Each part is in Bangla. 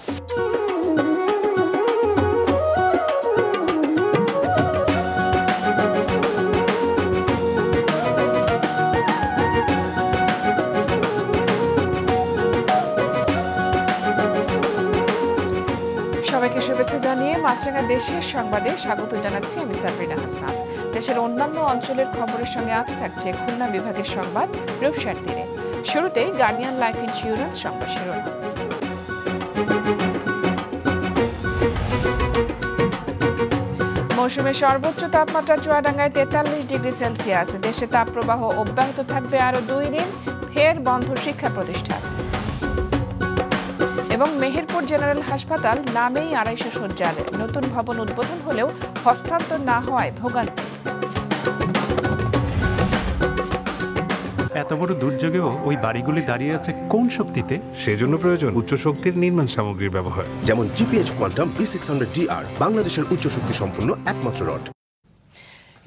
সবাইকে শুভেচ্ছা জানিয়ে মাছরাঙা দেশের সংবাদে স্বাগত জানাচ্ছি আমি সাবরিনা হাসনাত। দেশের অন্যান্য অঞ্চলের খবরের সঙ্গে আজ থাকছে খুলনা বিভাগের সংবাদ রূপসার তীরে। শুরুতেই গার্ডিয়ান লাইফ ইন্স্যুরেন্স সংবাদ শিরোনাম। মৌসুমের সর্বোচ্চ তাপমাত্রা চুয়াডাঙ্গায় 43 ডিগ্রি সেলসিয়াস। দেশে তাপপ্রবাহ অব্যাহত থাকবে আরও 2 দিন, ফের বন্ধ শিক্ষা প্রতিষ্ঠান। এবং মেহেরপুর জেনারেল হাসপাতাল নামেই 250 শয্যার, নতুন ভবন উদ্বোধন হলেও হস্তান্তর না হওয়ায় ভোগান্তি। এত বড় দুর্যোগেও ওই বাড়িগুলি দাঁড়িয়ে আছে কোন শক্তিতে? সেজন্য প্রয়োজন উচ্চ শক্তির নির্মাণ সামগ্রীর ব্যবহার, যেমন জিপিএইচ কোয়ান্টাম P600DR, বাংলাদেশের উচ্চ শক্তি সম্পন্ন একমাত্র রড।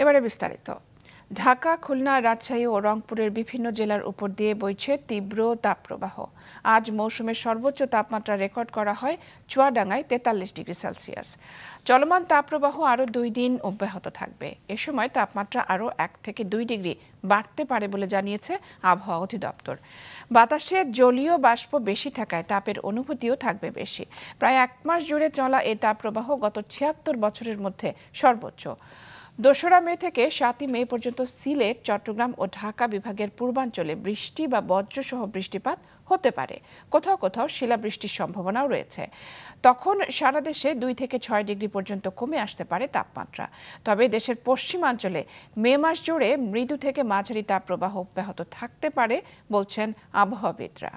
এবারে বিস্তারিত। ঢাকা, খুলনা, রাজশাহী ও রংপুরের বিভিন্ন জেলার উপর দিয়ে বইছে তীব্র তাপপ্রবাহ। আজ মৌসুমের সর্বোচ্চ তাপমাত্রা রেকর্ড করা হয় চুয়াডাঙ্গায় 43 ডিগ্রি সেলসিয়াস। চলমান তাপপ্রবাহ আরও 2 দিন অব্যাহত থাকবে। এ সময় তাপমাত্রা আরও 1 থেকে 2 ডিগ্রি বাড়তে পারে বলে জানিয়েছে আবহাওয়া অধিদপ্তর। বাতাসে জলীয় বাষ্প বেশি থাকায় তাপের অনুভূতিও থাকবে বেশি। প্রায় 1 মাস জুড়ে চলা এই তাপপ্রবাহ গত 76 বছরের মধ্যে সর্বোচ্চ। 2রা মে থেকে 7ই মে পর্যন্ত সিলেট, চট্টগ্রাম ও ঢাকা বিভাগের পূর্বাঞ্চলে বৃষ্টি বা বজ্রসহ বৃষ্টিপাত হতে পারে। কোথাও কোথাও শিলাবৃষ্টির সম্ভাবনাও রয়েছে। তখন সারা দেশে 2 থেকে 6 ডিগ্রি পর্যন্ত কমে আসতে পারে তাপমাত্রা। তবে দেশের পশ্চিমাঞ্চলে মে মাস জুড়ে মৃদু থেকে মাঝারি তাপপ্রবাহ অব্যাহত থাকতে পারে বলছেন আবহাওয়াবিদরা।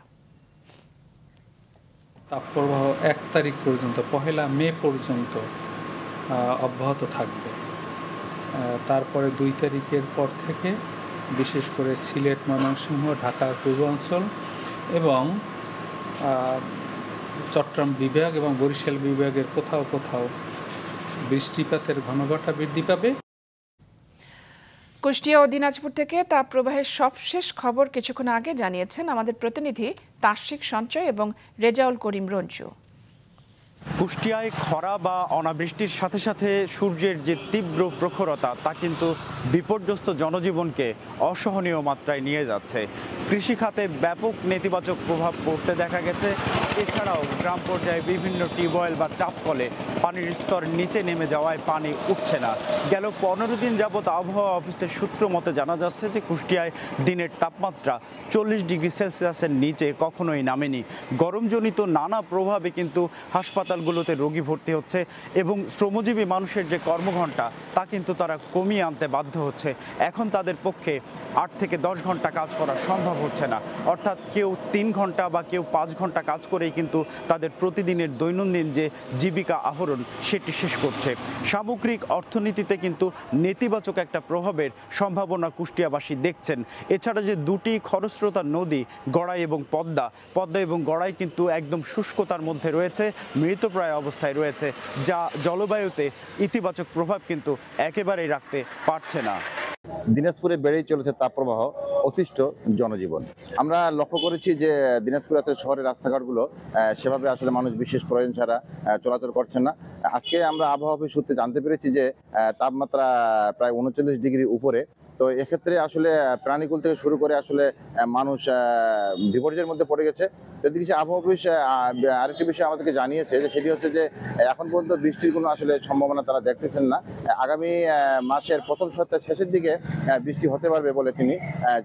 তাপপ্রবাহ 1 তারিখ পর্যন্ত, 1 মে পর্যন্ত অব্যাহত থাকবে। তারপরে 2 তারিখের পর থেকে বিশেষ করে সিলেট, ময়মনসিংহ, ঢাকার পূর্বাঞ্চল এবং চট্টগ্রাম বিভাগ এবং বরিশাল বিভাগের কোথাও কোথাও বৃষ্টিপাতের ঘনঘটা বৃদ্ধি পাবে। কুষ্টিয়া ও দিনাজপুর থেকে তাপপ্রবাহের সবশেষ খবর কিছুক্ষণ আগে জানিয়েছেন আমাদের প্রতিনিধি তাসিক সঞ্চয় এবং রেজাউল করিম রঞ্জু। কুষ্টিয়ায় খরা বা অনাবৃষ্টির সাথে সাথে সূর্যের যে তীব্র প্রখরতা তা কিন্তু বিপর্যস্ত জনজীবনকে অসহনীয় মাত্রায় নিয়ে যাচ্ছে। কৃষি খাতে ব্যাপক নেতিবাচক প্রভাব পড়তে দেখা গেছে। এছাড়াও গ্রাম পর্যায়ে বিভিন্ন টিউবওয়েল বা চাপকলে পানির স্তর নিচে নেমে যাওয়ায় পানি উঠছে না। গেল 15 দিন যাবৎ আবহাওয়া অফিসের সূত্র মতে জানা যাচ্ছে যে কুষ্টিয়ায় দিনের তাপমাত্রা 40 ডিগ্রি সেলসিয়াসের নিচে কখনোই নামেনি। গরমজনিত নানা প্রভাবে কিন্তু হাসপাতালগুলোতে রোগী ভর্তি হচ্ছে এবং শ্রমজীবী মানুষের যে কর্মঘণ্টা তা কিন্তু তারা কমিয়ে আনতে বাধ্য হচ্ছে। এখন তাদের পক্ষে 8 থেকে 10 ঘন্টা কাজ করা সম্ভব হচ্ছে না। অর্থাৎ কেউ 3 ঘন্টা বা কেউ 5 ঘন্টা কাজ করেই কিন্তু তাদের প্রতিদিনের দৈনন্দিন যে জীবিকা আহরণ সেটি শেষ করছে। সামগ্রিক অর্থনীতিতে কিন্তু নেতিবাচক একটা প্রভাবের সম্ভাবনা কুষ্টিয়াবাসী দেখছেন। এছাড়া যে 2টি খরস্রোতা নদী গড়াই এবং পদ্মা এবং গড়াই কিন্তু একদম শুষ্কতার মধ্যে রয়েছে, মৃতপ্রায় অবস্থায় রয়েছে, যা জলবায়ুতে ইতিবাচক প্রভাব কিন্তু একেবারেই রাখতে পারছে না। দিনাজপুরে বেড়েই চলেছে তাপপ্রবাহ, অতিষ্ঠ জনজীবন। আমরা লক্ষ্য করেছি যে দিনাজপুর শহরের রাস্তাঘাটগুলো সেভাবে আসলে মানুষ বিশেষ প্রয়োজন ছাড়া চলাচল করছেন না। আজকে আমরা আবহাওয়া অফিস সূত্রে জানতে পেরেছি যে তাপমাত্রা প্রায় 39 ডিগ্রির উপরে। তো এক্ষেত্রে আসলে প্রাণীকুল থেকে শুরু করে আসলে মানুষ বিপর্যয়ের মধ্যে পড়ে গেছে। এদিকে আবহাওয়া অফিস আরেকটি বিষয় আমাদেরকে জানিয়েছে যে সেটি হচ্ছে যে এখন পর্যন্ত বৃষ্টির কোনো আসলে সম্ভাবনা তারা দেখতেছেন না। আগামী মাসের প্রথম সপ্তাহের শেষের দিকে বৃষ্টি হতে পারবে বলে তিনি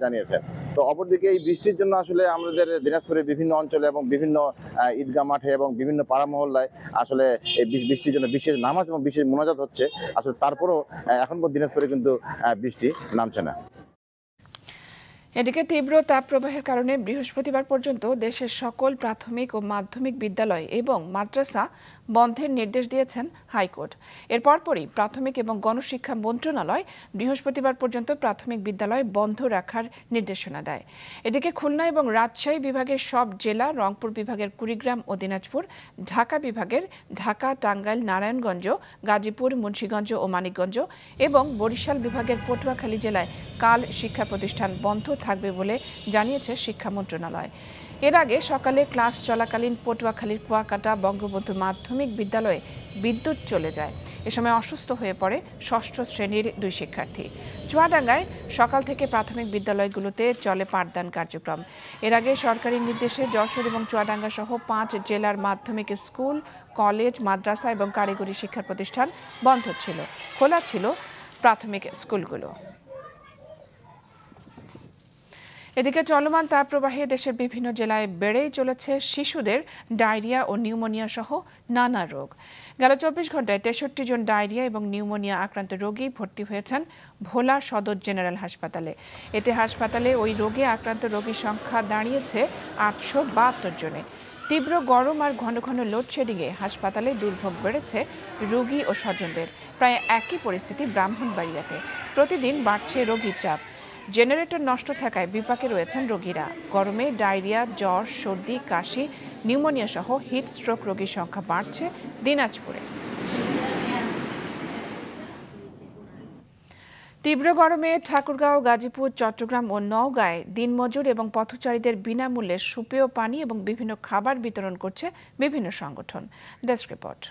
জানিয়েছেন। তো অপরদিকে এই বৃষ্টির জন্য আসলে আমাদের দিনাজপুরের বিভিন্ন অঞ্চলে এবং বিভিন্ন ঈদগাহ মাঠে এবং বিভিন্ন পাড়া মহল্লায় আসলে এই বৃষ্টির জন্য বিশেষ নামাজ এবং বিশেষ মোনাজাত হচ্ছে। আসলে তারপরও এখন পর্যন্ত দিনাজপুরে কিন্তু বৃষ্টি নামছে না। এদিকে তীব্র তাপপ্রবাহের কারণে বৃহস্পতিবার পর্যন্ত দেশের সকল প্রাথমিক ও মাধ্যমিক বিদ্যালয় এবং মাদ্রাসা বন্ধের নির্দেশ দিয়েছেন হাইকোর্ট। এর পরপরই প্রাথমিক এবং গণশিক্ষা মন্ত্রণালয় বৃহস্পতিবার পর্যন্ত প্রাথমিক বিদ্যালয় বন্ধ রাখার নির্দেশনা দেয়। এদিকে খুলনা এবং রাজশাহী বিভাগের সব জেলা, রংপুর বিভাগের কুড়িগ্রাম ও দিনাজপুর, ঢাকা বিভাগের ঢাকা, টাঙ্গাইল, নারায়ণগঞ্জ, গাজীপুর, মুন্সিগঞ্জ ও মানিকগঞ্জ এবং বরিশাল বিভাগের পটুয়াখালী জেলায় কাল শিক্ষা প্রতিষ্ঠান বন্ধ থাকবে বলে জানিয়েছে শিক্ষা মন্ত্রণালয়। এর আগে সকালে ক্লাস চলাকালীন পটুয়াখালীর কুয়াকাটা বঙ্গবন্ধু মাধ্যমিক বিদ্যালয়ে বিদ্যুৎ চলে যায়। এ সময় অসুস্থ হয়ে পড়ে ষষ্ঠ শ্রেণীর 2 শিক্ষার্থী। চুয়াডাঙ্গায় সকাল থেকে প্রাথমিক বিদ্যালয়গুলোতে চলে পাঠদান কার্যক্রম। এর আগে সরকারি নির্দেশে যশোর এবং চুয়াডাঙ্গা সহ 5 জেলার মাধ্যমিক স্কুল, কলেজ, মাদ্রাসা এবং কারিগরি শিক্ষা প্রতিষ্ঠান বন্ধ ছিল। খোলা ছিল প্রাথমিক স্কুলগুলো। এদিকে চলমান তাপপ্রবাহে দেশের বিভিন্ন জেলায় বেড়েই চলেছে শিশুদের ডায়রিয়া ও নিউমোনিয়া সহ নানা রোগ। গেল 24 ঘন্টায় 63 জন ডায়রিয়া এবং নিউমোনিয়া আক্রান্ত রোগী ভর্তি হয়েছেন ভোলা সদর জেনারেল হাসপাতালে। এতে হাসপাতালে ওই রোগে আক্রান্ত রোগীর সংখ্যা দাঁড়িয়েছে 872 জনে। তীব্র গরম আর ঘন ঘন লোডশেডিংয়ে হাসপাতালে দুর্ভোগ বেড়েছে রোগী ও স্বজনদের। প্রায় একই পরিস্থিতি ব্রাহ্মণবাড়িয়াতে। প্রতিদিন বাড়ছে রোগীর চাপ। জেনারেটর নষ্ট থাকায় বিপাকে রয়েছেন রোগীরা। গরমে ডায়রিয়া, জ্বর, সর্দি, কাশি, নিউমোনিয়া সহ হিট স্ট্রোক রোগীর সংখ্যা বাড়ছে দিনাজপুরে। তীব্র গরমে ঠাকুরগাঁও, গাজীপুর, চট্টগ্রাম ও নওগাঁয় দিনমজুর এবং পথচারীদের বিনামূল্যে সুপেয় পানি এবং বিভিন্ন খাবার বিতরণ করছে বিভিন্ন সংগঠন। Desk report.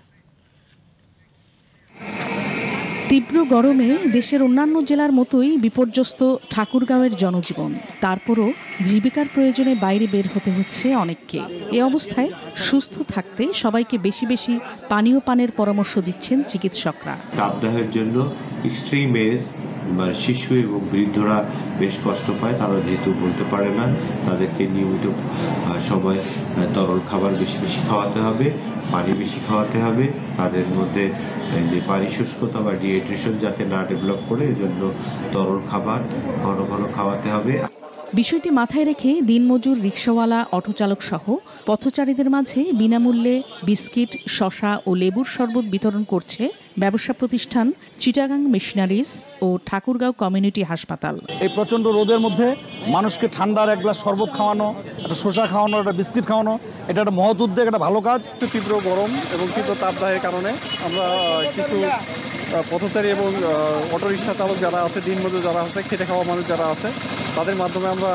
তীব্র গরমে দেশের অন্যান্য জেলার মতোই বিপর্যস্ত ঠাকুরগাঁওয়ের জনজীবন। তারপরও জীবিকার প্রয়োজনে বাইরে বের হতে হচ্ছে অনেককে। এ অবস্থায় সুস্থ থাকতে সবাইকে বেশি বেশি পানীয় পানের পরামর্শ দিচ্ছেন চিকিৎসকরা। তাপদাহের জন্য এক্সট্রিম এজ বা শিশু এবং বৃদ্ধরা বেশ কষ্ট পায়। তারা যেহেতু বলতে পারে না, তাদেরকে নিয়মিত সময় তরল খাবার বেশি বেশি খাওয়াতে হবে, পানি বেশি খাওয়াতে হবে। তাদের মধ্যে পানি শুষ্কতা বা ডিহাইড্রেশন যাতে না ডেভেলপ করে, এজন্য তরল খাবার ঘন ঘন খাওয়াতে হবে। বিষয়টি মাথায় রেখে দিনমজুর, রিকশাওয়ালা, অটোচালক সহ পথচারীদের মাঝে বিনামূল্যে বিস্কিট, শসা ও লেবুর শরবত বিতরণ করছে ব্যবসা প্রতিষ্ঠান চিটাগাং মেশিনারিজ ও ঠাকুরগাঁও কমিউনিটি হাসপাতাল। এই প্রচণ্ড রোদের মধ্যে মানুষকে ঠান্ডার এক গ্লাস শরবত খাওয়ানো, একটা শসা খাওয়ানো, একটা বিস্কিট খাওয়ানো, এটা একটা মহৎ উদ্যোগ, একটা ভালো কাজ। তীব্র গরম এবং তীব্র তাপদাহের কারণে আমরা কিছু পথচারী এবং অটোরিকশা চালক যারা আছে, দিনমজুর যারা আছে, খেটে খাওয়া মানুষ যারা আছে, তাদের মাধ্যমে আমরা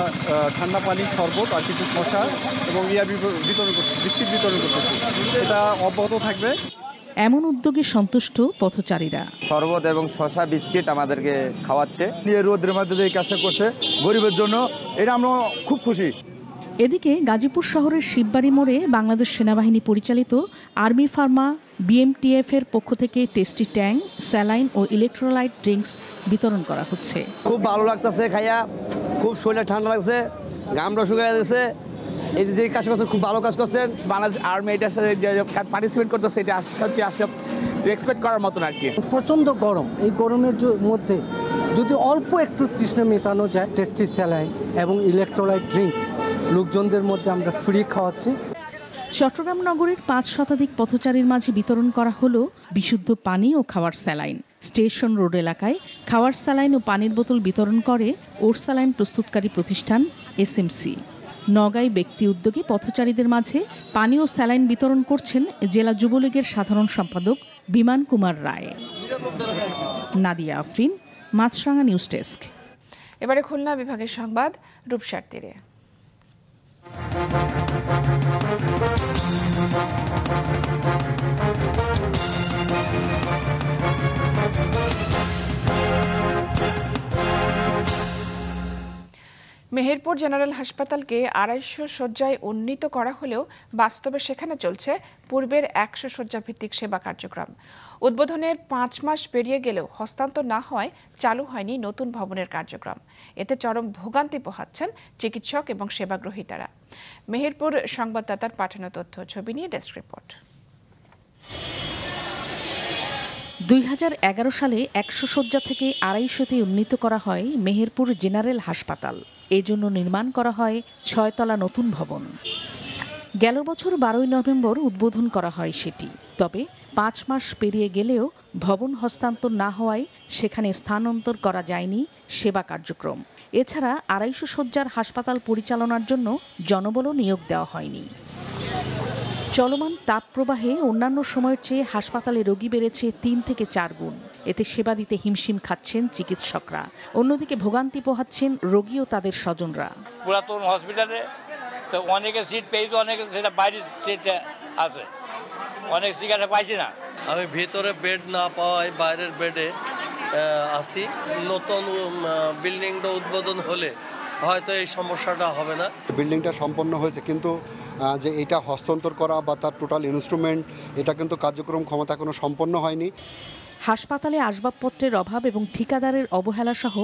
ঠান্ডা পানি, শরবত আর কিছু শসা এবং বিতরণ করছি, বিস্কিট বিতরণ করতেছি। এটা অব্যাহত থাকবে। এমন উদ্যোগে সন্তুষ্ট পথচারীরা। শরবত এবং শসা, বিস্কিট আমাদেরকে খাওয়াচ্ছে। রোদের মধ্যে এই কাজটা করছে গরিবের জন্য, এটা আমরা খুব খুশি। এদিকে গাজীপুর শহরের শিববাড়ি মোড়ে বাংলাদেশ সেনাবাহিনী পরিচালিত আর্মি ফার্মা BMTF এর পক্ষ থেকে টেস্টি ট্যাং, স্যালাইন ও ইলেকট্রোলাইট ড্রিঙ্কস বিতরণ করা হচ্ছে। খুব ভালো লাগতেছে খাইয়া, খুব শরীরে ঠান্ডা লাগছে, গামটা শুকিয়ে যাচ্ছে। এই যে কাজ করছেন, খুব ভালো কাজ করছেন। বাংলাদেশ আর্মি এটার সাথে পার্টিসিপেট করতেছে, এটা এক্সপেক্ট করার মতন আর কি। প্রচণ্ড গরম, এই গরমের মধ্যে যদি অল্প একটু তৃষ্ণা মেটানো যায়, টেস্টি স্যালাইন এবং ইলেকট্রোলাইট ড্রিঙ্ক লোকজনদের মধ্যে আমরা ফ্রি খাওয়াচ্ছি। চট্টগ্রাম নগরীর 5 শতাধিক পথচারীর মাঝে বিতরণ করা হলো বিশুদ্ধ পানি ও খাওয়ার স্যালাইন। স্টেশন রোড এলাকায় খাওয়ার স্যালাইন ও পানির বোতল বিতরণ করে ওর স্যালাইন প্রস্তুতকারী প্রতিষ্ঠান SMC। নওগাঁয় ব্যক্তি উদ্যোগে পথচারীদের মাঝে পানি ও স্যালাইন বিতরণ করছেন জেলা যুবলীগের সাধারণ সম্পাদক বিমান কুমার রায়। নাদিয়া আফরিন, মাছরাঙা নিউজ ডেস্ক। এবারে খুলনা বিভাগের সংবাদ রূপসার তীরে। মেহেরপুর জেনারেল হাসপাতালকে 250 শয্যায় উন্নীত করা হলেও বাস্তবে সেখানে চলছে পূর্বের 100 শয্যা ভিত্তিক সেবা কার্যক্রম। উদ্বোধনের 5 মাস পেরিয়ে গেলেও হস্তান্তর না হওয়ায় চালু হয়নি নতুন ভবনের কার্যক্রম। এতে চরম ভোগান্তি পোহাচ্ছেন চিকিৎসক এবং সেবাগ্রহীতারা। মেহেরপুর সংবাদদাতার পাঠানো তথ্য ছবি নিয়ে ডেস্ক রিপোর্ট। 2011 সালে 100 শয্যা থেকে 250তে উন্নীত করা হয় মেহেরপুর জেনারেল হাসপাতাল। এজন্য নির্মাণ করা হয় 6 তলা নতুন ভবন। গেল বছর 12 নভেম্বর উদ্বোধন করা হয় সেটি। তবে 5 মাস পেরিয়ে গেলেও ভবন হস্তান্তর না হওয়ায় সেখানে স্থানান্তর করা যায়নি সেবা কার্যক্রম। এছাড়া 250 শয্যার হাসপাতাল পরিচালনার জন্য জনবলও নিয়োগ দেওয়া হয়নি। চলমান তাপপ্রবাহে অন্যান্য সময়ের চেয়ে হাসপাতালে রোগী বেড়েছে 3 থেকে 4 গুণ। এতে সেবা দিতে হিমশিম খাচ্ছেন চিকিৎসকরা। অন্যদিকে ভোগান্তি পোহাচ্ছেন রোগী ও তাদের স্বজনরা। পুরাতন হসপিটালে তো অনেকে সিট পেয়েছে, অনেকে সেটা বাইরের সিটে আছে, অনেক সিটে পাইছি না। আমি ভিতরে বেড না পাওয়ায় বাইরের বেডে আসি। নতুন বিল্ডিংটা উদ্বোধন হলে হয়তো এই সমস্যাটা হবে না। বিল্ডিংটা সম্পন্ন হয়েছে, কিন্তু যে এটা হস্তান্তর করা বা তার টোটাল ইনস্ট্রুমেন্ট, এটা কিন্তু কার্যক্রম ক্ষমতা এখনো সম্পন্ন হয়নি। হাসপাতালে আসবাবপত্রের অভাব এবং ঠিকাদারের অবহেলা সহ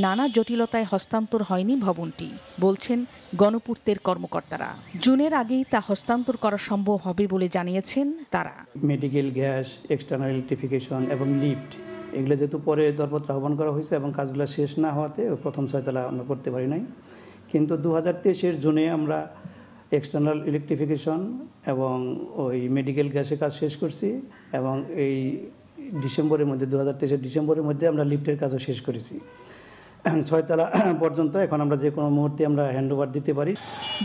নানা জটিলতায় হস্তান্তর হয়নি ভবনটি, বলছেন গণপূর্তের কর্মকর্তারা। জুনের আগেই তা হস্তান্তর করা সম্ভব হবে বলে জানিয়েছেন তারা। মেডিকেল গ্যাস, এক্সটার্নাল ইলেকট্রিফিকেশন এবং লিফট, এগুলো যেহেতু পরে দরপত্র আহ্বান করা হয়েছে এবং কাজগুলো শেষ না হওয়াতে প্রথম 6 তলা আমরা করতে পারি নাই, কিন্তু 2023 জুনে আমরা এক্সটার্নাল ইলেকট্রিফিকেশন এবং ওই মেডিকেল গ্যাসের কাজ শেষ করছি এবং এই ডিসেম্বরের মধ্যে 2023 ডিসেম্বরের মধ্যে আমরা লিফটের কাজও শেষ করেছি। 6 তলা পর্যন্ত এখন আমরা যে কোনো মুহূর্তে আমরা হ্যান্ডওভার দিতে পারি।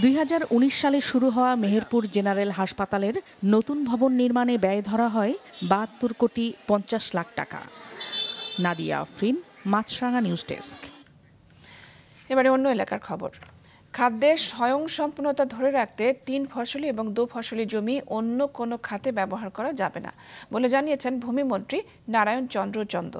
2019 সালে শুরু হওয়া মেহেরপুর জেনারেল হাসপাতালের নতুন ভবন নির্মাণে ব্যয় ধরা হয় 72 কোটি 50 লাখ টাকা। নাদিয়া আফরিন, মাছরাঙা নিউজ ডেস্ক। এবারে অন্য এলাকার খবর। খাদ্যের স্বয়ংসম্পূর্ণতা ধরে রাখতে 3 ফসলি এবং 2 ফসলি জমি অন্য কোনো খাতে ব্যবহার করা যাবে না বলে জানিয়েছেন ভূমিমন্ত্রী নারায়ণ চন্দ্র চন্দ।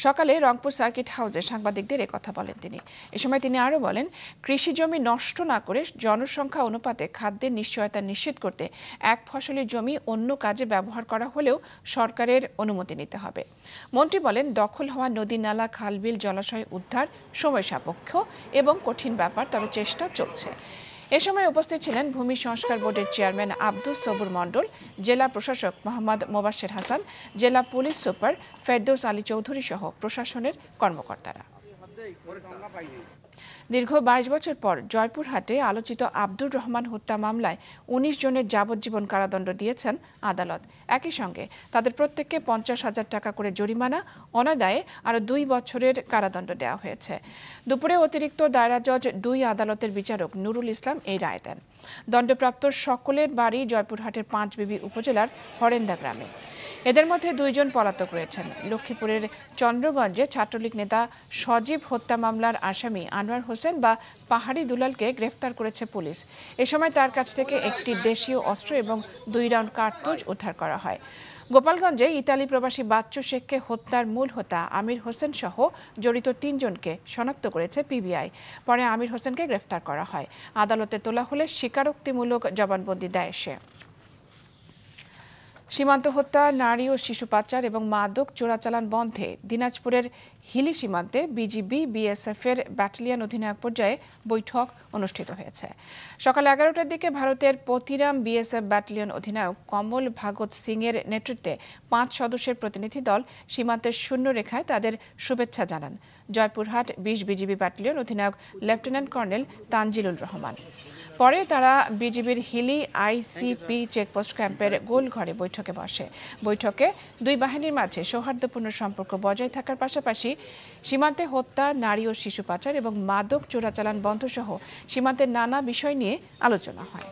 সকালে রংপুর সার্কিট হাউসে সাংবাদিকদের একথা বলেন তিনি। এ সময় তিনি আরও বলেন, কৃষি জমি নষ্ট না করে জনসংখ্যা অনুপাতে খাদ্যের নিশ্চয়তা নিশ্চিত করতে 1 ফসলি জমি অন্য কাজে ব্যবহার করা হলেও সরকারের অনুমতি নিতে হবে। মন্ত্রী বলেন, দখল হওয়া নদী, নালা, খালবিল, জলাশয় উদ্ধার সময় সাপেক্ষ এবং কঠিন ব্যাপার, তবে চেষ্টা চলছে। এ সময় উপস্থিত ছিলেন ভূমি সংস্কার বোর্ডের চেয়ারম্যান আব্দুস সবুর মণ্ডল, জেলা প্রশাসক মোহাম্মদ মোবাশ্বের হাসান, জেলা পুলিশ সুপার ফেরদৌস আলী চৌধুরী সহ প্রশাসনের কর্মকর্তারা। দীর্ঘ 22 বছর পর জয়পুরহাটে আলোচিত আব্দুর রহমান হত্যা মামলায় 19 জনের যাবজ্জীবন কারাদণ্ড দিয়েছেন আদালত। একই সঙ্গে তাদের প্রত্যেককে 50,000 টাকা করে জরিমানা, অনাদায়ে আরও 2 বছরের কারাদণ্ড দেওয়া হয়েছে। দুপুরে অতিরিক্ত দায়রা জজ 2 আদালতের বিচারক নুরুল ইসলাম এই রায় দেন। দণ্ডপ্রাপ্ত সকলের বাড়ি জয়পুরহাটের 5 বিবি উপজেলার হরেন্দা গ্রামে। এদের মধ্যে 2 জন পলাতক রয়েছেন। লক্ষ্মীপুরের চন্দ্রগঞ্জে ছাত্রলীগ নেতা সজীব হত্যা মামলার আসামি আনোয়ার হোসেন বা পাহাড়ি দুলালকে গ্রেফতার করেছে পুলিশ। এ সময় তার কাছ থেকে একটি দেশীয় অস্ত্র এবং 2 রাউন্ড কার্তুজ উদ্ধার করা হয়। গোপালগঞ্জে ইতালি প্রবাসী বাচ্চু শেখকে হত্যার মূল হোতা আমির হোসেন সহ জড়িত 3 জনকে শনাক্ত করেছে পিবিআই। পরে আমির হোসেনকে গ্রেফতার করা হয়। আদালতে তোলা হলে স্বীকারোক্তিমূলক জবানবন্দি দেয় সে। সীমান্ত হত্যা, নারী ও শিশু পাচার এবং মাদক চোরাচালান বন্ধে দিনাজপুরের হিলি সীমান্তে বিজিবি বিএসএফ এর ব্যাটালিয়ন অধিনায়ক পর্যায়ে বৈঠক অনুষ্ঠিত হয়েছে। সকাল 11টার দিকে ভারতের পতিরাম বিএসএফ ব্যাটালিয়ন অধিনায়ক কমল ভাগত সিং এর নেতৃত্বে 5 সদস্যের প্রতিনিধি দল সীমান্তের শূন্য রেখায় তাদের শুভেচ্ছা জানান জয়পুরহাট 20 বিজিবি ব্যাটালিয়ন অধিনায়ক লেফটেন্যান্ট কর্নেল তানজিলুর রহমান। পরে তারা বিজিবির হিলি আইসিপি চেকপোস্ট ক্যাম্পের গোল ঘরে বৈঠকে বসে। বৈঠকে 2 বাহিনীর মাঝে সৌহার্দ্যপূর্ণ সম্পর্ক বজায় থাকার পাশাপাশি সীমান্তে হত্যা, নারী ও শিশু পাচার এবং মাদক চোরাচালান বন্ধ সহ সীমান্তের নানা বিষয় নিয়ে আলোচনা হয়।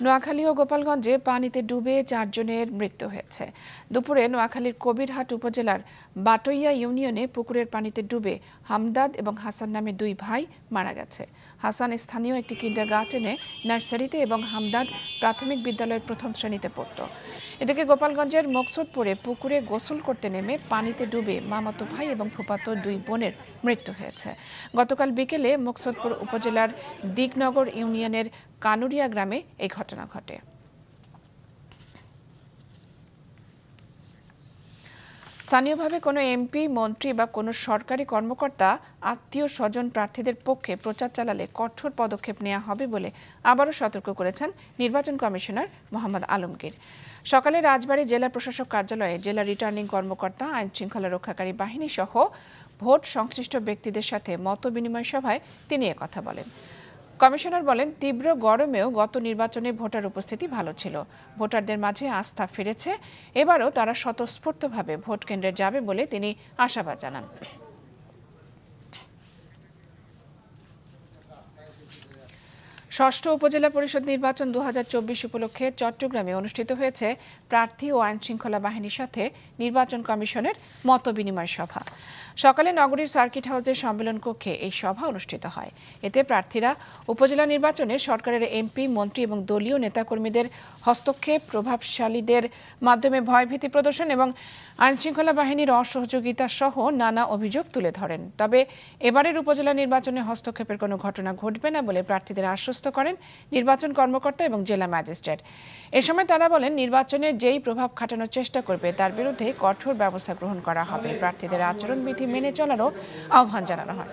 নোয়াখালী ও গোপালগঞ্জে পানিতে ডুবে 4 জনের মৃত্যু হয়েছে। দুপুরে নোয়াখালীর কবিরহাট উপজেলার বাটইয়া ইউনিয়নে পুকুরের পানিতে ডুবে হামদাদ এবং হাসান নামে 2 ভাই মারা গেছে। হাসান স্থানীয় একটি কিন্ডারগার্টেনে নার্সারিতে এবং হামদাদ প্রাথমিক বিদ্যালয়ের 1ম শ্রেণীতে পড়ত। এদিকে গোপালগঞ্জের মকসুদপুরে পুকুরে গোসল করতে নেমে পানিতে ডুবে মামাতো ভাই এবং ফুফাতো 2 বোনের মৃত্যু হয়েছে। গতকাল বিকেলে মকসুদপুর উপজেলার দিগনগর ইউনিয়নের কানুরিয়া গ্রামে এই ঘটনা ঘটে। স্থানীয়ভাবে কোনো এমপি, মন্ত্রী বা কোনো সরকারি কর্মকর্তা আত্মীয় স্বজন প্রার্থীদের পক্ষে প্রচার চালালে কঠোর পদক্ষেপ নেওয়া হবে বলে আবারও সতর্ক করেছেন নির্বাচন কমিশনার মোহাম্মদ আলমগীর। সকালে রাজবাড়ী জেলা প্রশাসক কার্যালয়ে জেলা রিটার্নিং কর্মকর্তা, আইন শৃঙ্খলা রক্ষাকারী বাহিনী সহ ভোট সংশ্লিষ্ট ব্যক্তিদের সাথে মতবিনিময় সভায় তিনি একথা বলেন। কমিশনার বলেন, তীব্র গরমেও গত নির্বাচনে ভোটার উপস্থিতি ভালো ছিল। ভোটারদের মাঝে আস্থা ফিরেছে। এবারও তারা স্বতঃস্ফূর্তভাবে ভোট কেন্দ্রে যাবে বলে তিনি আশাবাদ জানান। ষষ্ঠ উপজেলা পরিষদ নির্বাচন 2024 উপলক্ষে চট্টগ্রামে অনুষ্ঠিত হয়েছে প্রার্থী ও আইন শৃঙ্খলা বাহিনীর সাথে নির্বাচন কমিশনের মতবিনিময় সভা। সকালে নগরীর সার্কিট হাউসের সম্মেলন কক্ষে এই সভা অনুষ্ঠিত হয়। এতে প্রার্থীরা উপজেলা নির্বাচনে সরকারের এমপি, মন্ত্রী এবং দলীয় নেতাকর্মীদের হস্তক্ষেপ, প্রভাবশালীদের মাধ্যমে ভয়ভীতি প্রদর্শন এবং আইনশৃঙ্খলা বাহিনীর অসহযোগিতা সহ নানা অভিযোগ তুলে ধরেন। তবে এবারের উপজেলা নির্বাচনে হস্তক্ষেপের কোনো ঘটনা ঘটবে না বলে প্রার্থীদের আশ্বস্ত করেন নির্বাচন কর্মকর্তা এবং জেলা ম্যাজিস্ট্রেট। এ সময় তারা বলেন, নির্বাচনে যেই প্রভাব খাটানোর চেষ্টা করবে তার বিরুদ্ধে কঠোর ব্যবস্থা গ্রহণ করা হবে। প্রার্থীদের আচরণবিধি মেনে চলারও আহ্বান জানানো হয়।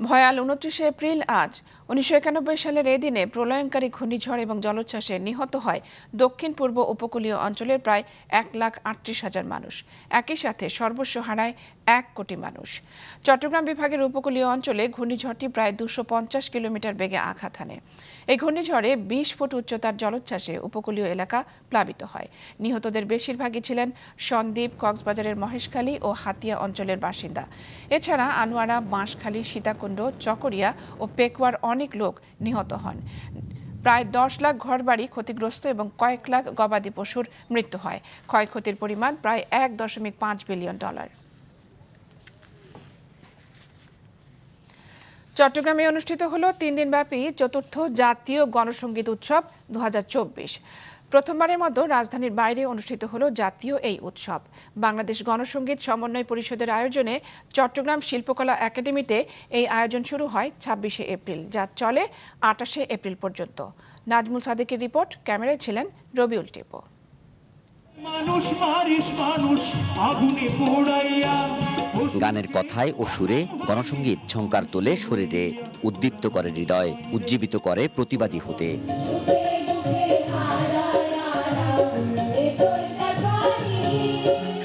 ভয়াল 29 এপ্রিল আজ 1991 সালের এই দিনে প্রলয়ঙ্কারী ঘূর্ণিঝড় এবং জলোচ্ছ্বাসে নিহত হয় দক্ষিণ পূর্ব উপকূলীয় অঞ্চলের প্রায় 1,38,000 মানুষ। একই সাথে সর্বস্ব হারায় 1 কোটি মানুষ। চট্টগ্রাম বিভাগের উপকূলীয় অঞ্চলে ঘূর্ণিঝড়টি প্রায় 250 কিলোমিটার বেগে আঘাত হানে। এই ঘূর্ণিঝড়ে 20 ফুট উচ্চতার জলোচ্ছ্বাসে উপকূলীয় এলাকা প্লাবিত হয়। নিহতদের বেশিরভাগই ছিলেন সন্দ্বীপ, কক্সবাজারের মহেশখালী ও হাতিয়া অঞ্চলের বাসিন্দা। এছাড়া আনোয়ারা, বাঁশখালী, সীতাকুণ্ড, চকরিয়া ও পেকুয়ার অনেক লোক নিহত হন। প্রায় 10 লাখ ঘরবাড়ি ক্ষতিগ্রস্ত এবং কয়েক লাখ গবাদি পশুর মৃত্যু হয়। ক্ষয়ক্ষতির পরিমাণ প্রায় $1.5 বিলিয়ন। চট্টগ্রামে অনুষ্ঠিত হলো 3 দিনব্যাপী চতুর্থ জাতীয় গণসংগীত উৎসব 2024। প্রথমবারের মতো রাজধানীর বাইরে অনুষ্ঠিত হলো জাতীয় এই উৎসব। বাংলাদেশ গণসংগীত সমন্বয় পরিষদের আয়োজনে চট্টগ্রাম শিল্পকলা একাডেমিতে এই আয়োজন শুরু হয় 26 এপ্রিল, যা চলে 28 এপ্রিল পর্যন্ত। নাজমুল সাদেকের রিপোর্ট, ক্যামেরায় ছিলেন রবিউল টিপো। গানের কথায় ও সুরে গণসংগীত ঝংকার তোলে শরীরে, উদ্দীপ্ত করে হৃদয়, উজ্জীবিত করে প্রতিবাদী হতে।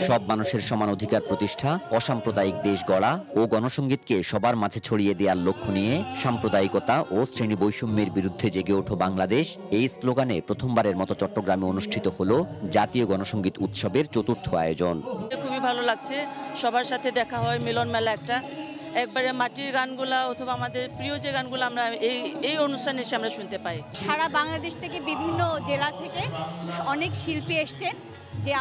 সব মানুষের সমান অধিকার প্রতিষ্ঠা, অসাম্প্রদায়িক দেশ গড়া ও গণসংগীতকে সবার মাঝে ছড়িয়ে দেওয়ার লক্ষ্য নিয়ে সাম্প্রদায়িকতা ও শ্রেণী বৈষম্যের বিরুদ্ধে জেগে ওঠো বাংলাদেশ, এই স্লোগানে প্রথমবারের মতো চট্টগ্রামে অনুষ্ঠিত হলো জাতীয় গণসংগীত উৎসবের চতুর্থ আয়োজন। খুবই ভালো লাগছে, সবার সাথে দেখা হয়, মিলন মেলা একটা। একবারে মাটির গানগুলা অথবা আমাদের প্রিয় যে গানগুলো আমরা এই অনুষ্ঠানে এসে আমরা শুনতে পাই। সারা বাংলাদেশ থেকে বিভিন্ন জেলা থেকে অনেক শিল্পী এসছেন, যে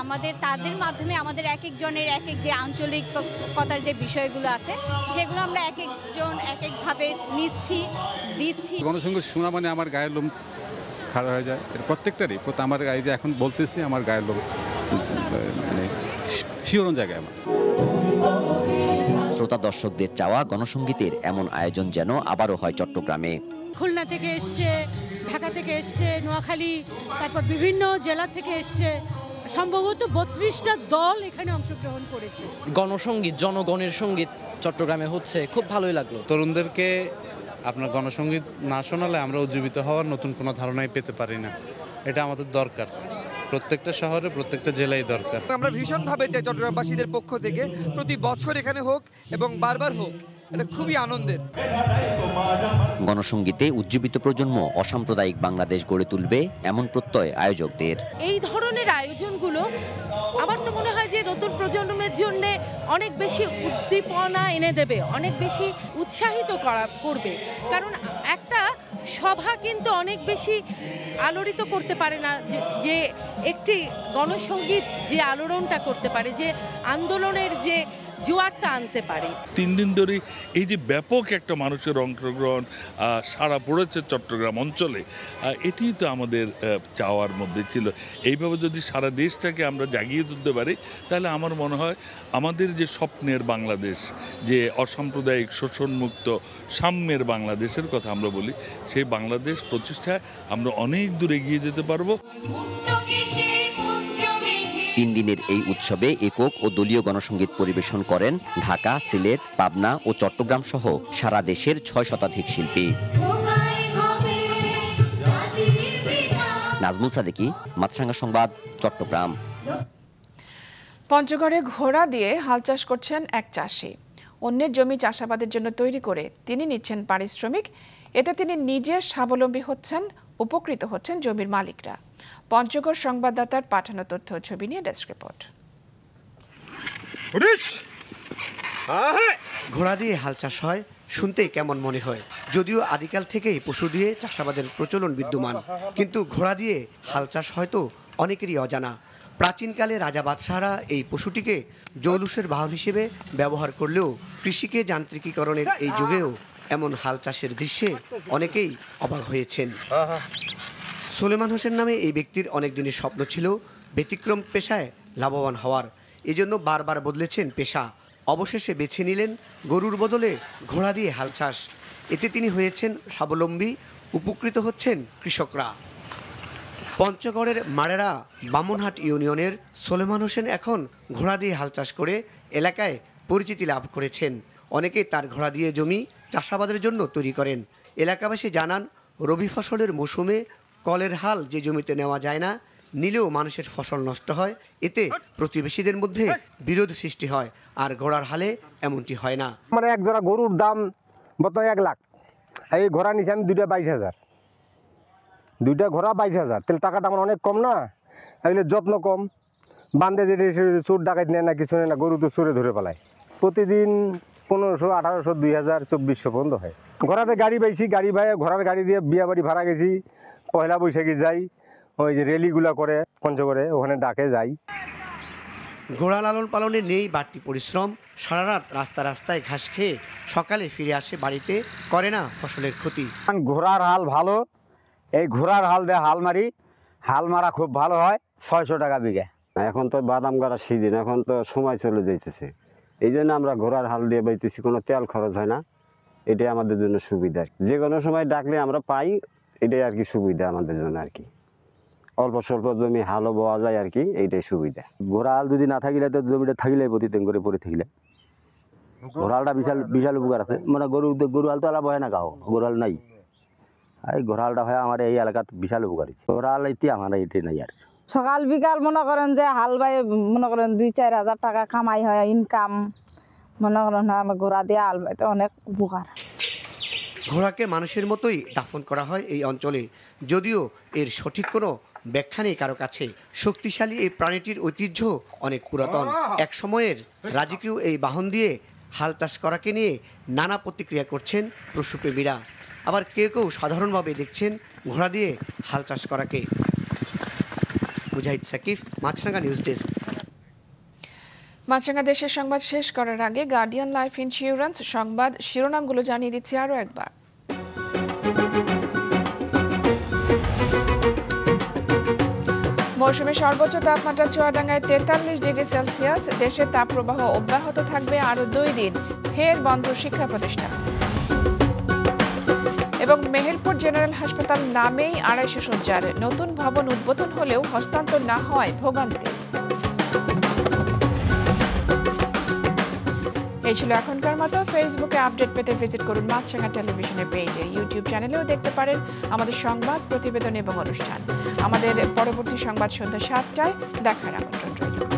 তাদের মাধ্যমে আমাদের এক একজনের এক এক যে আঞ্চলিকতার যে বিষয়গুলো আছে সেগুলো আমরা এক একজন এক একভাবে দিচ্ছি। গণসংগীত শোনা মানে আমার গায়ের লোম খাড়া হয়ে যায়, প্রত্যেকটারই আমার গায়ে যে এখন বলতেছি আমার গায়ের লোম মানে শিহরণ জায়গায় আমার। শ্রোতা দর্শকদের চাওয়া গণসংগীতের এমন আয়োজন যেন আবারও হয় চট্টগ্রামে। খুলনা থেকে এসছে, ঢাকা থেকে এসছে, নোয়াখালী, তারপর বিভিন্ন জেলা থেকে এসছে, সম্ভবত 32টা দল এখানে অংশগ্রহণ করেছে। গণসংগীত, জনগণের সঙ্গীত চট্টগ্রামে হচ্ছে, খুব ভালোই লাগলো। তরুণদেরকে আপনার গণসংগীত না শোনালে আমরা উজ্জীবিত হওয়ার নতুন কোনো ধারণাই পেতে পারি না। এটা আমাদের দরকার, প্রত্যেকটা শহরে প্রত্যেকটা জেলায় দরকার। আমরা ভীষণভাবে চাই চট্টগ্রামবাসীদের পক্ষ থেকে প্রতি বছর এখানে হোক এবং বারবার হোক, এটা খুবই আনন্দের। গণসংগীতে উজ্জীবিত প্রজন্ম অসাম্প্রদায়িক বাংলাদেশ গড়ে তুলবে এমন প্রত্যয় আয়োজকদের। এই ধরনের আয়োজনগুলো আমার তো মনে হয় যে নতুন প্রজন্মের জন্য অনেক বেশি উদ্দীপনা এনে দেবে, অনেক বেশি উৎসাহিত করবে। কারণ একটা সভা কিন্তু অনেক বেশি আলোড়িত করতে পারে না যে একটি গণসংগীত যে আলোড়নটা করতে পারে, যে আন্দোলনের যে জোয়ারটা আনতে পারে। 3 দিন ধরে এই যে ব্যাপক একটা মানুষের অংশগ্রহণ সারা পড়েছে চট্টগ্রাম অঞ্চলে, এটি তো আমাদের চাওয়ার মধ্যে ছিল। এইভাবে যদি সারা দেশটাকে আমরা জাগিয়ে তুলতে পারি, তাহলে আমার মনে হয় আমাদের যে স্বপ্নের বাংলাদেশ, যে অসাম্প্রদায়িক শোষণমুক্ত সাম্যের বাংলাদেশের কথা আমরা বলি, সেই বাংলাদেশ প্রতিষ্ঠায় আমরা অনেক দূর এগিয়ে যেতে পারবো। 3 দিনের এই উৎসবে একক ও দলীয় গণসংগীত পরিবেশন করেন ঢাকা, সিলেট, পাবনা ও চট্টগ্রাম সহ সারা দেশের 6 শতাধিক শিল্পী। নাজমুল সাদেকি, মাছরাঙ্গা সংবাদ, চট্টগ্রাম। পঞ্চগড়ে ঘোড়া দিয়ে হাল চাষ করছেন এক চাষি। অন্যের জমি চাষাবাদের জন্য তৈরি করে তিনি নিচ্ছেন পারিশ্রমিক। এতে তিনি নিজে স্বাবলম্বী হচ্ছেন, উপকৃত হচ্ছেন জমির মালিকরা। পঞ্চগড় সংবাদদাতার পাঠানো তথ্য ছবি নিয়ে ডেস্ক রিপোর্ট। ঘোড়া দিয়ে হাল চাষ হয় শুনতে কেমন মনে হয়। যদিও আদিকাল থেকেই পশু দিয়ে চাষাবাদের প্রচলন বিদ্যমান, কিন্তু ঘোড়া দিয়ে হাল চাষ হয়তো অনেকেরই অজানা। প্রাচীনকালে রাজা বাদশাহরা এই পশুটিকে জৌলুসের বাহন হিসেবে ব্যবহার করলেও কৃষিকে যান্ত্রিকীকরণের এই যুগেও এমন হাল চাষের দৃশ্যে অনেকেই অবাক হয়েছেন। সুলেমান হোসেন নামে এই ব্যক্তির অনেক দিনের স্বপ্ন ছিল ব্যতিক্রম পেশায় লাভবান হওয়ার। এজন্য বারবার বদলেছেন পেশা। অবশেষে বেছে নিলেন গরুর বদলে ঘোড়া দিয়ে হাল চাষ। এতে তিনি হয়েছেন স্বাবলম্বী, উপকৃত হচ্ছেন কৃষকরা। পঞ্চগড়ের মারেরা বামুনহাট ইউনিয়নের সুলেমান হোসেন এখন ঘোড়া দিয়ে হাল চাষ করে এলাকায় পরিচিতি লাভ করেছেন। অনেকে তার ঘোড়া দিয়ে জমি চাষাবাদের জন্য তৈরি করেন। এলাকাবাসী জানান, রবি ফসলের মৌসুমে কলের হাল যে জমিতে নেওয়া যায় না, নিলেও মানুষের ফসল নষ্ট হয়। এতে প্রতিবেশীদের মধ্যে বিরোধ সৃষ্টি হয়, আর ঘোড়ার হালে এমনটি হয় না। মানে এক জোড়া গরুর দাম বর্তমানে 1 লাখ, এই ঘোড়া নিচে আমি 2টা 22,000, 2টা ঘোড়া 22,000, তাহলে টাকাটা আমার অনেক কম না? এগুলো যত্ন কম, বান্ধে যেটা চোর ডাকাত নেয় না, কিছু নেয় না, গরু তো চোরে ধরে পালায়। প্রতিদিন 1500, 1800, 2000, 2400 পর্যন্ত হয়। ঘোড়াতে গাড়ি পাইছি, গাড়ি ভাই ঘোড়ার গাড়ি দিয়ে বিয়া বাড়ি ভাড়া গেছি, পয়লা বৈশাখে যাই, ওই যে রেলিগুলা করে পঞ্চগড়ে, ওখানে ডাকে যাই। ঘোড়া লালন পালনে নেই বাড়তি পরিশ্রম। সারা রাত রাস্তায় ঘাস খেয়ে সকালে ফিরে আসে বাড়িতে, করে না ফসলের ক্ষতি। ঘোড়ার হাল ভালো, এই ঘোড়ার হাল দিয়ে হাল মারি, হাল মারা খুব ভালো হয়, 600 টাকা বিঘা। এখন তো বাদাম গাড়ার সিজন, এখন তো সময় চলে যাইতেছে, এই জন্য আমরা ঘোড়ার হাল দিয়ে বাইতেছি, কোনো তেল খরচ হয় না, এটাই আমাদের জন্য সুবিধা। যে কোনো সময় ডাকলে আমরা পাই, এটাই আর কি সুবিধা আমাদের জন্য আর কি। অল্প স্বল্প জমি হালও বওয়া যায় আর কি, এইটাই সুবিধা। ঘোড়া হাল যদি না থাকিলে তো জমিটা থাকিলে প্রতিদিন করে পড়ে থাকিলে ঘোড়া হালটা বিশাল বিশাল উপকার আছে। মানে গরু হাল তো আলাপ হয় না, গাও গরু হাল নাই, এই ঘোড়া হালটা হয় আমার এই এলাকাত বিশাল উপকারী। ঘোড়া হাল এটি আমার এটাই নাই আর। সকাল বিকাল মনে করেন যে হাল বাই মনে করেন 2-4 হাজার টাকা কামাই হয়, ইনকাম মনে করেন আমার ঘোড়া দিয়ে হাল বাইতে অনেক উপকার। ঘোড়াকে মানুষের মতোই দাফন করা হয় এই অঞ্চলে, যদিও এর সঠিক কোনো ব্যাখ্যা নেই কারো কাছে। শক্তিশালী এই প্রাণীটির ঐতিহ্য অনেক পুরাতন। এক সময়ের রাজকীয় এই বাহন দিয়ে হাল চাষ করাকে নিয়ে নানা প্রতিক্রিয়া করছেন পশুপ্রেমীরা। আবার কেউ কেউ সাধারণভাবে দেখছেন ঘোড়া দিয়ে হাল চাষ করাকে। মুজাহিদ সাকিব, মাছরাঙ্গা নিউজ ডেস্ক। মাছরাঙ্গা দেশের সংবাদ শেষ করার আগে গার্ডিয়ান লাইফ ইন্স্যুরেন্স সংবাদ শিরোনামগুলো জানিয়ে দিচ্ছি আরও একবার। মৌসুমে সর্বোচ্চ তাপমাত্রা চুয়াডাঙ্গায় 43 ডিগ্রি সেলসিয়াস। দেশে তাপপ্রবাহ অব্যাহত থাকবে আরও 2 দিন। ফের বন্ধ শিক্ষা প্রতিষ্ঠান। এবং মেহেরপুর জেনারেল হাসপাতাল নামেই 250 শয্যার। নতুন ভবন উদ্বোধন হলেও হস্তান্তর না হওয়ায় ভোগান্তি। এই ছিল এখনকার মতো। ফেসবুকে আপডেট পেতে ভিজিট করুন মাছরাঙ্গা টেলিভিশনের পেজে। ইউটিউব চ্যানেলেও দেখতে পারেন আমাদের সংবাদ, প্রতিবেদন এবং অনুষ্ঠান। আমাদের পরবর্তী সংবাদ সন্ধ্যা 7টায় দেখার আমন্ত্রণ রইল।